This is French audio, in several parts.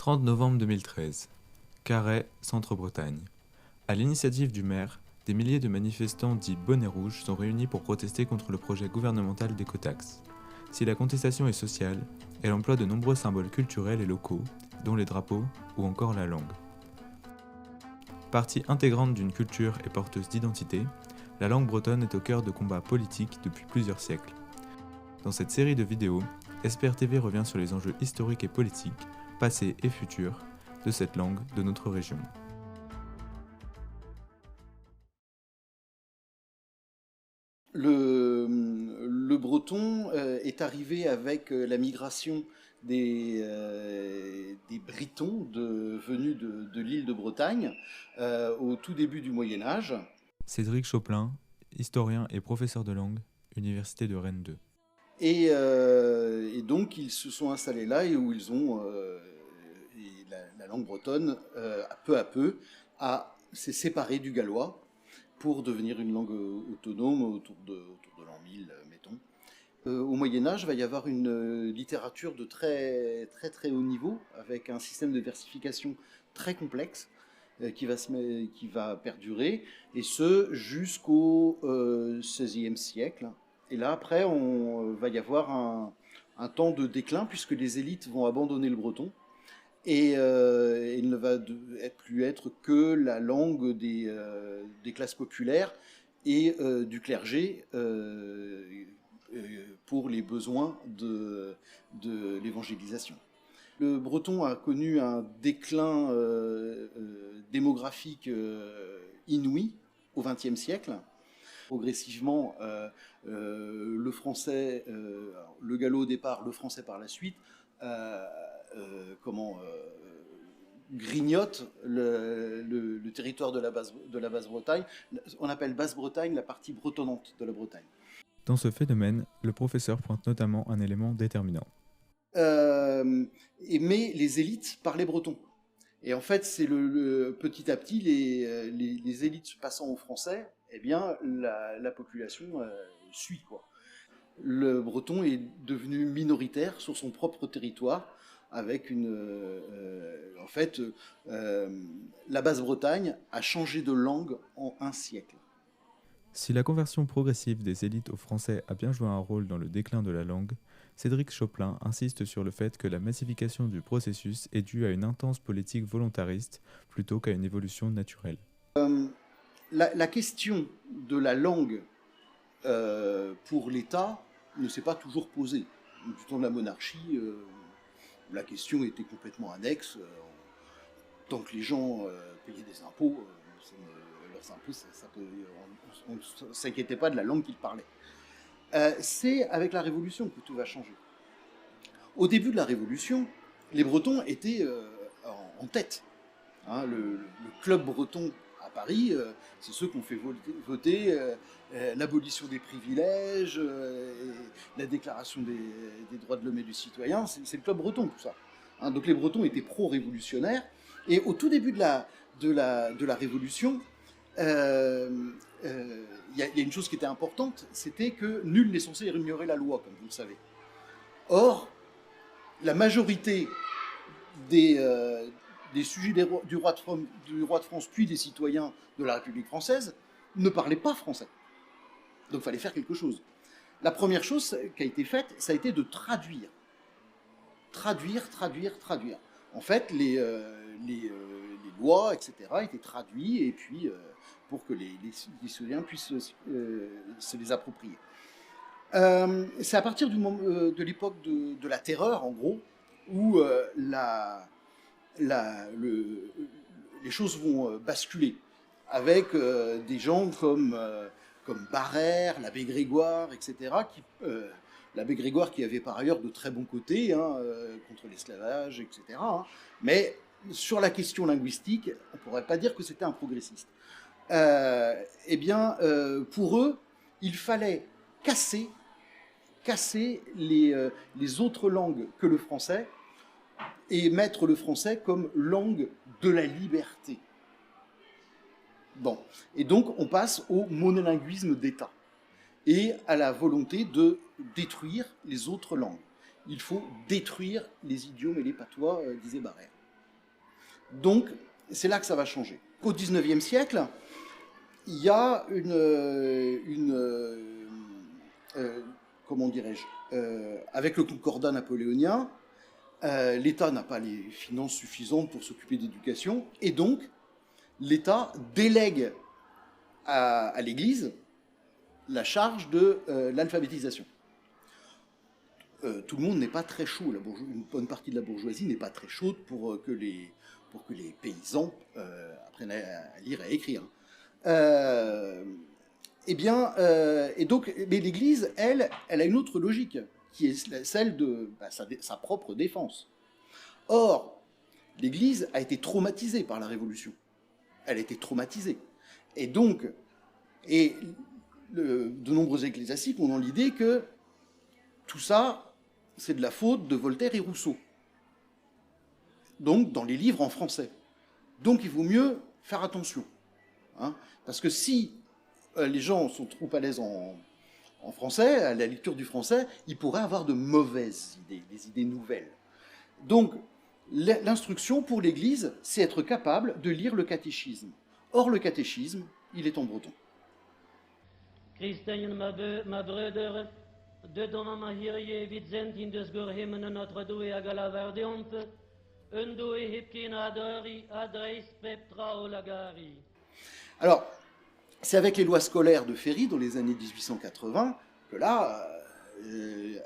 30 novembre 2013. Carhaix, Centre-Bretagne. À l'initiative du maire, des milliers de manifestants dits bonnets rouges sont réunis pour protester contre le projet gouvernemental d'écotaxe. Si la contestation est sociale, elle emploie de nombreux symboles culturels et locaux, dont les drapeaux ou encore la langue. Partie intégrante d'une culture et porteuse d'identité, la langue bretonne est au cœur de combats politiques depuis plusieurs siècles. Dans cette série de vidéos, SPR TV revient sur les enjeux historiques et politiques, passés et futurs, de cette langue de notre région. Le breton est arrivé avec la migration des Britons venus de l'île de Bretagne au tout début du Moyen Âge. Cédric Choplin, historien et professeur de langue, Université de Rennes 2. Et donc ils se sont installés là et où ils ont la langue bretonne peu à peu s'est séparée du gallois pour devenir une langue autonome autour de l'an 1000, mettons. Au Moyen-Âge, il va y avoir une littérature de très haut niveau, avec un système de versification très complexe qui va perdurer, et ce jusqu'au XVIe siècle. Et là, après, on va y avoir un temps de déclin, puisque les élites vont abandonner le breton, et il ne va plus être que la langue des classes populaires et du clergé pour les besoins de l'évangélisation. Le breton a connu un déclin démographique inouï au XXe siècle. Progressivement, le français, le gallo au départ, le français par la suite, grignote le territoire de la Basse-Bretagne. On appelle Basse-Bretagne la partie bretonnante de la Bretagne. Dans ce phénomène, le professeur pointe notamment un élément déterminant. Mais les élites parlaient breton. Et en fait, c'est petit à petit, les élites passant au français, eh bien, la population suit, quoi. Le breton est devenu minoritaire sur son propre territoire, avec la Basse-Bretagne a changé de langue en un siècle. Si la conversion progressive des élites au français a bien joué un rôle dans le déclin de la langue, Cédric Choplin insiste sur le fait que la massification du processus est due à une intense politique volontariste plutôt qu'à une évolution naturelle. La question de la langue pour l'État ne s'est pas toujours posée. Du temps de la monarchie, la question était complètement annexe. Tant que les gens payaient des impôts, leurs impôts, on ne s'inquiétait pas de la langue qu'ils parlaient. C'est avec la Révolution que tout va changer. Au début de la Révolution, les Bretons étaient en tête. Hein, le club breton à Paris, c'est ceux qui ont fait voter l'abolition des privilèges, la déclaration des droits de l'homme et du citoyen. C'est le club breton, tout ça. Hein, donc les Bretons étaient pro-révolutionnaires. Et au tout début de la Révolution, il y a une chose qui était importante, c'était que nul n'est censé ignorer la loi, comme vous le savez. Or, la majorité des sujets du roi de France, puis des citoyens de la République française, ne parlaient pas français. Donc il fallait faire quelque chose. La première chose qui a été faite, ça a été de traduire. Traduire. En fait, les lois, etc., étaient traduites, et puis pour que les citoyens puissent se les approprier. C'est à partir de l'époque de la terreur, en gros, où les choses vont basculer, avec des gens comme Barrère, l'abbé Grégoire, etc., l'abbé Grégoire qui avait par ailleurs de très bons côtés contre l'esclavage, etc. Mais sur la question linguistique, on ne pourrait pas dire que c'était un progressiste. Pour eux, il fallait casser les autres langues que le français et mettre le français comme langue de la liberté. Bon, et donc on passe au monolinguisme d'État et à la volonté de détruire les autres langues. Il faut détruire les idiomes et les patois, disait Barrère. Donc, c'est là que ça va changer. Au XIXe siècle, il y a comment dirais-je, avec le concordat napoléonien, l'État n'a pas les finances suffisantes pour s'occuper d'éducation, et donc l'État délègue à l'Église la charge de l'alphabétisation. Tout le monde n'est pas très chaud, une bonne partie de la bourgeoisie n'est pas très chaude pour que les paysans apprennent à lire et à écrire. Et donc, mais l'Église, elle a une autre logique, qui est celle de sa propre défense. Or, l'Église a été traumatisée par la Révolution. Elle a été traumatisée. Et donc, de nombreux ecclésiastiques ont dans l'idée que tout ça, c'est de la faute de Voltaire et Rousseau. Donc, dans les livres en français. Donc, il vaut mieux faire attention. Hein, parce que si les gens sont trop à l'aise en français, à la lecture du français, ils pourraient avoir de mauvaises idées, des idées nouvelles. Donc, l'instruction pour l'Église, c'est être capable de lire le catéchisme. Or, le catéchisme, il est en breton. Christen, ma brødre, de donna hirje vidzent in des gorhimmen notre doe agalavardiont, un doe hipkin adori adreis peptra olagari. Alors, c'est avec les lois scolaires de Ferry, dans les années 1880, que là,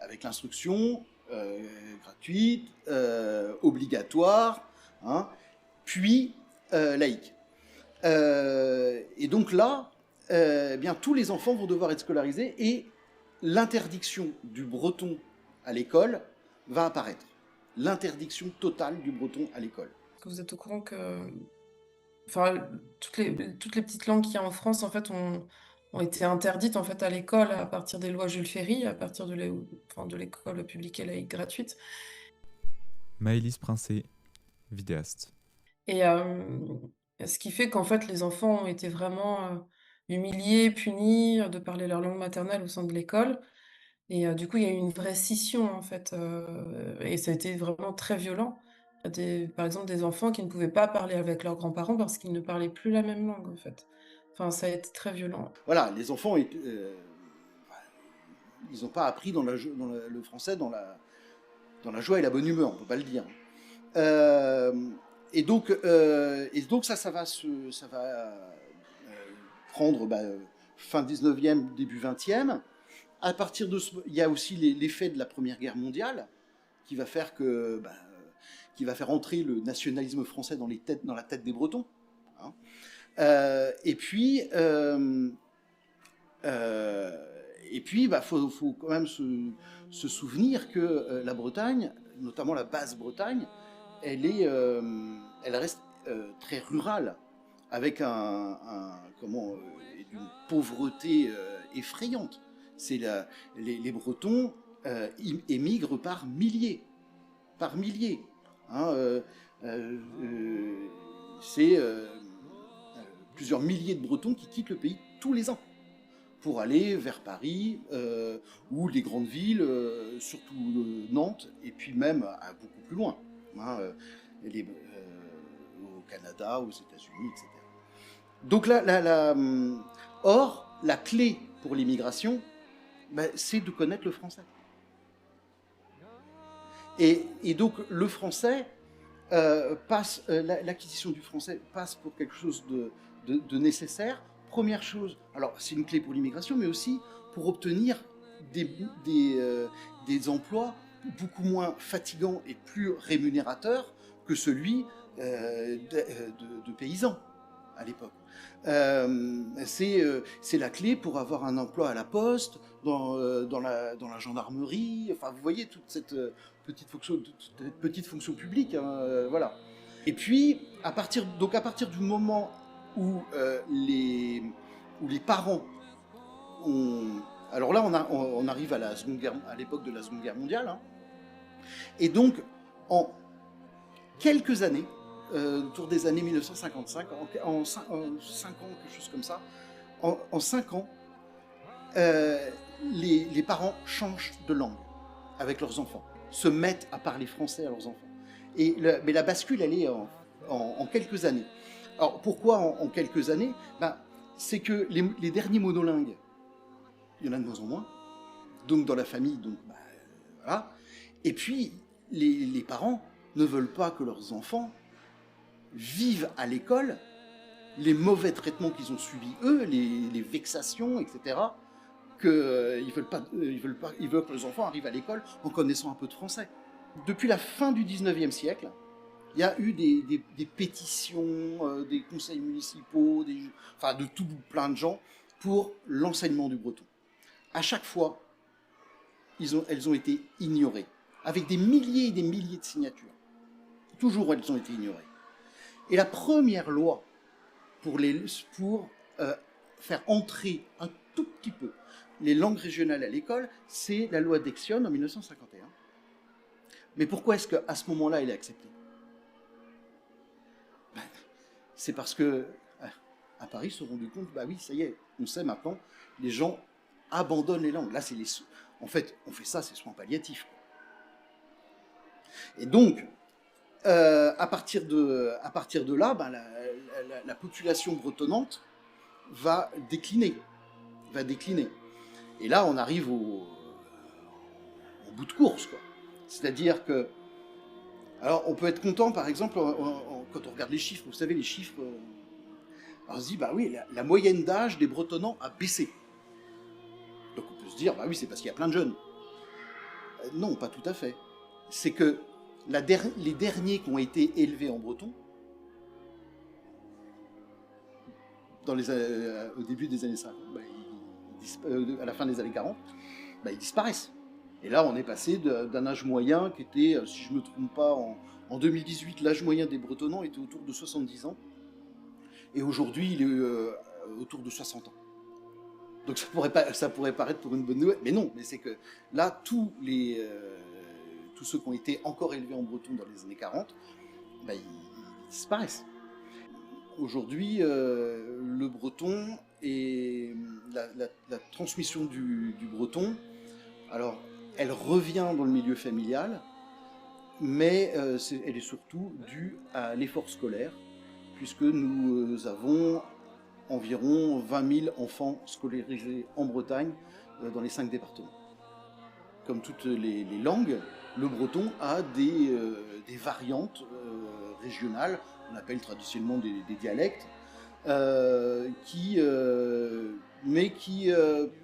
avec l'instruction gratuite, obligatoire, hein, puis laïque. Et donc là, bien, tous les enfants vont devoir être scolarisés et l'interdiction du breton à l'école va apparaître. L'interdiction totale du breton à l'école. Vous êtes au courant que toutes les petites langues qu'il y a en France, en fait, ont été interdites en fait, à l'école à partir des lois Jules Ferry, à partir de l'école publique et laïque gratuite. Maëlys Princé, vidéaste. Et ce qui fait qu'en fait, les enfants ont été vraiment humiliés, punis de parler leur langue maternelle au sein de l'école. Et du coup, il y a eu une vraie scission, en fait, et ça a été vraiment très violent. Par exemple, des enfants qui ne pouvaient pas parler avec leurs grands-parents parce qu'ils ne parlaient plus la même langue, en fait. Enfin, ça a été très violent. Voilà, les enfants, ils n'ont pas appris le français dans la joie et la bonne humeur, on ne peut pas le dire. Et donc ça va prendre fin 19e, début 20e. À partir de il y a aussi l'effet de la Première Guerre mondiale qui va faire entrer le nationalisme français dans la tête des Bretons. Hein. Et puis, faut quand même se souvenir que la Bretagne, notamment la Basse-Bretagne, elle reste très rurale, avec d'une pauvreté effrayante. Les Bretons émigrent par milliers. Hein, c'est plusieurs milliers de Bretons qui quittent le pays tous les ans pour aller vers Paris ou les grandes villes, surtout Nantes, et puis même beaucoup plus loin, hein, au Canada, aux États-Unis, etc. Donc or, la clé pour l'immigration, c'est de connaître le français. Et donc le français l'acquisition du français passe pour quelque chose de nécessaire. Première chose, alors c'est une clé pour l'immigration, mais aussi pour obtenir des emplois beaucoup moins fatigants et plus rémunérateurs que celui de paysans à l'époque. C'est la clé pour avoir un emploi à la poste, dans la gendarmerie, enfin vous voyez toute cette petite fonction publique, hein, voilà. Et puis à partir du moment où les parents alors là on arrive à l'époque de la Seconde Guerre mondiale, hein, et donc en quelques années, autour des années 1955, en 5 ans, quelque chose comme ça, en 5 ans, les parents changent de langue avec leurs enfants, se mettent à parler français à leurs enfants. Mais la bascule, elle est en quelques années. Alors pourquoi en quelques années? C'est que les derniers monolingues, il y en a de moins en moins, donc dans la famille, donc voilà. Et puis les parents ne veulent pas que leurs enfants vivent à l'école les mauvais traitements qu'ils ont subis eux, les vexations, etc. Ils veulent que les enfants arrivent à l'école en connaissant un peu de français. Depuis la fin du 19e siècle, il y a eu des pétitions, des conseils municipaux, de tout plein de gens pour l'enseignement du breton. À chaque fois, elles ont été ignorées, avec des milliers et des milliers de signatures. Toujours, elles ont été ignorées. Et la première loi pour faire entrer un tout petit peu les langues régionales à l'école, c'est la loi d'Exionne en 1951. Mais pourquoi est-ce qu'à ce moment-là, elle est acceptée? C'est parce que à Paris, se sont rendus compte, oui, ça y est, on sait maintenant, les gens abandonnent les langues. Là, en fait, on fait ça, c'est soins palliatifs. Et donc, à partir de là, la population bretonnante va décliner. Et là, on arrive au bout de course, quoi. C'est-à-dire que, alors, on peut être content, par exemple, quand on regarde les chiffres. Vous savez, les chiffres, on se dit, oui, la moyenne d'âge des Bretonnants a baissé. Donc on peut se dire, oui, c'est parce qu'il y a plein de jeunes. Non, pas tout à fait. C'est que les derniers qui ont été élevés en breton, au début des années 50, à la fin des années 40, ils disparaissent. Et là, on est passé d'un âge moyen qui était, si je ne me trompe pas, en 2018, l'âge moyen des Bretonnants était autour de 70 ans. Et aujourd'hui, il est autour de 60 ans. Donc ça pourrait paraître pour une bonne nouvelle, mais non, mais c'est que là, tous ceux qui ont été encore élevés en breton dans les années 40, ils disparaissent. Aujourd'hui, le breton et la transmission du breton, alors elle revient dans le milieu familial, mais elle est surtout due à l'effort scolaire, puisque nous avons environ 20 000 enfants scolarisés en Bretagne dans les 5 départements. Comme toutes les langues, le breton a des variantes régionales, on appelle traditionnellement des dialectes, mais qui,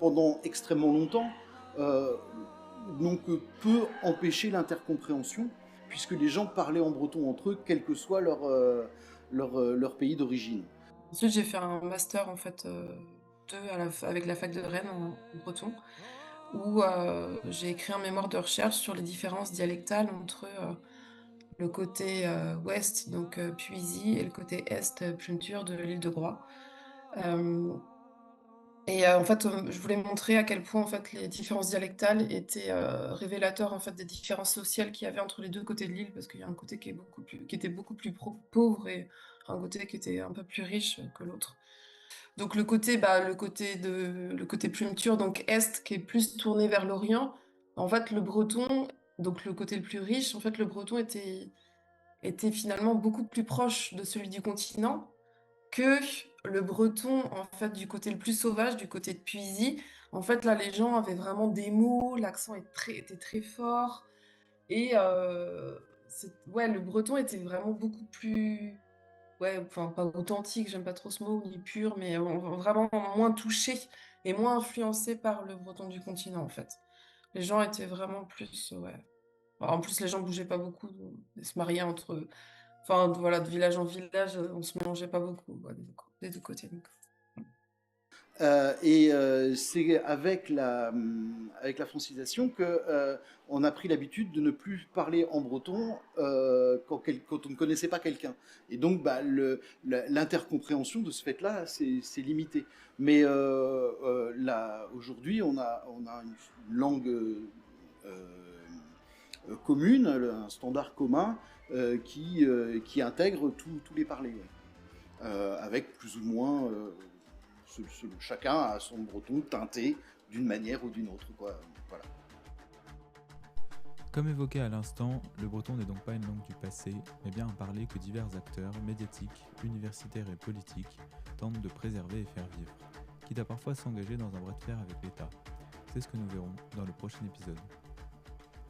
pendant extrêmement longtemps, n'ont que peu empêché l'intercompréhension, puisque les gens parlaient en breton entre eux, quel que soit leur pays d'origine. Ensuite, j'ai fait un master en fait avec la fac de Rennes en breton, où j'ai écrit un mémoire de recherche sur les différences dialectales entre le côté ouest, donc Puisy, et le côté est, Plumetur de l'île de Groix. En fait, je voulais montrer à quel point en fait les différences dialectales étaient révélateurs en fait des différences sociales qu'il y avait entre les deux côtés de l'île, parce qu'il y a un côté qui était beaucoup plus pauvre et un côté qui était un peu plus riche que l'autre. Donc le côté Plumetur, donc est, qui est plus tourné vers l'Orient, en fait le breton, donc le côté le plus riche, en fait le breton était finalement beaucoup plus proche de celui du continent que le breton, en fait, du côté le plus sauvage, du côté de Puisy. En fait, là, les gens avaient vraiment des mots, l'accent était très fort. Et le breton était vraiment beaucoup plus... Ouais, enfin, pas authentique, j'aime pas trop ce mot, ni pur, mais vraiment moins touché et moins influencé par le breton du continent, en fait. Les gens étaient vraiment plus... ouais. En plus, les gens bougeaient pas beaucoup, ils se mariaient entre eux. Enfin, voilà, de village en village, on se mélangeait pas beaucoup, des deux côtés. Donc. C'est avec la francisation que on a pris l'habitude de ne plus parler en breton quand on ne connaissait pas quelqu'un. Et donc, l'intercompréhension de ce fait-là, c'est limité. Mais aujourd'hui, on a une langue commune, un standard commun qui intègre tous les parlers, avec plus ou moins chacun a son breton teinté d'une manière ou d'une autre, quoi. Voilà. Comme évoqué à l'instant, le breton n'est donc pas une langue du passé, mais bien un parler que divers acteurs, médiatiques, universitaires et politiques, tentent de préserver et faire vivre, quitte à parfois s'engager dans un bras de fer avec l'État. C'est ce que nous verrons dans le prochain épisode.